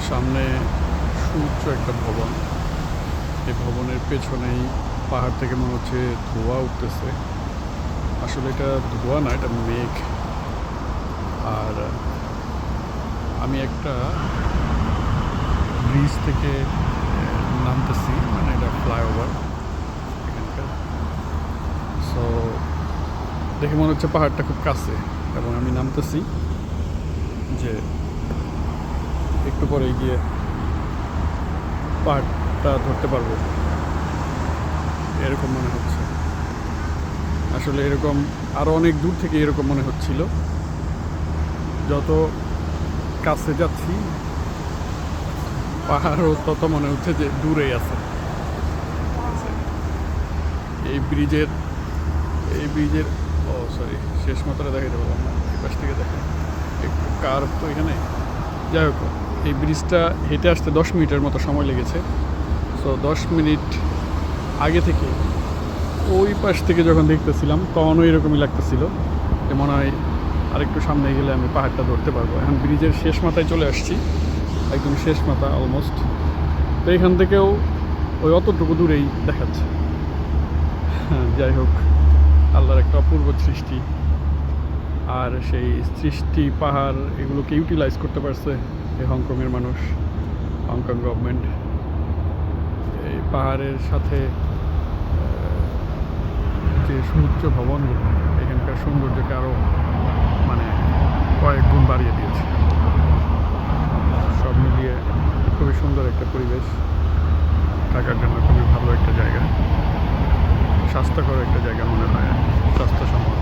সামনে সুউচ্চ একটা ভবন। এই ভবনের পেছনেই পাহাড় থেকে মনে হচ্ছে ধোঁয়া উঠতেছে। আসলে এটা ধোঁয়া না, এটা মেঘ। আর আমি একটা ব্রিজ থেকে নামতেছি, মানে এটা ফ্লাইওভার এখানকার। সো দেখে মনে হচ্ছে পাহাড়টা খুব কাছে, এবং আমি নামতেছি যে একটু পরে গিয়ে পাহাড়টা ধরতে পারবো, এরকম মনে হচ্ছে। আসলে এরকম আরও অনেক দূর থেকে এরকম মনে হচ্ছিল। যত কাছে যাচ্ছি পাহাড়ও তত মনে হচ্ছে যে দূরেই আছে। এই ব্রিজের সরি, শেষ মাত্রা দেখাতে পারলাম না, এই পাশ থেকে দেখেন একটু কার্ভ তো এখানে। যাই হোক, এই ব্রিজটা হেঁটে আসতে 10 মিনিটের মতো সময় লেগেছে। সো 10 মিনিট আগে থেকে ওই পাশ থেকে যখন দেখতেছিলাম তখনও এরকমই লাগতেছিল যে মনে হয় আরেকটু সামনে গেলে আমি পাহাড়টা ধরতে পারবো। এখন ব্রিজের শেষ মাথায় চলে আসছি, একদম শেষ মাথা অলমোস্ট। তো এখান থেকেও ওই অতটুকু দূরেই দেখাচ্ছে। যাই হোক, আল্লাহর একটা অপূর্ব সৃষ্টি। আর সেই সৃষ্টি পাহাড় এগুলোকে ইউটিলাইজ করতে পারছে এই হংকংয়ের মানুষ, হংকং গভর্নমেন্ট। এই পাহাড়ের সাথে যে সুউচ্চ ভবনগুলো এখানকার সৌন্দর্যকে আরও মানে কয়েক গুণ বাড়িয়ে দিয়েছে। সব মিলিয়ে খুবই সুন্দর একটা পরিবেশ, থাকার জন্য খুবই ভালো একটা জায়গা, স্বাস্থ্যকর একটা জায়গা মনে হয়, স্বাস্থ্যসম্মত।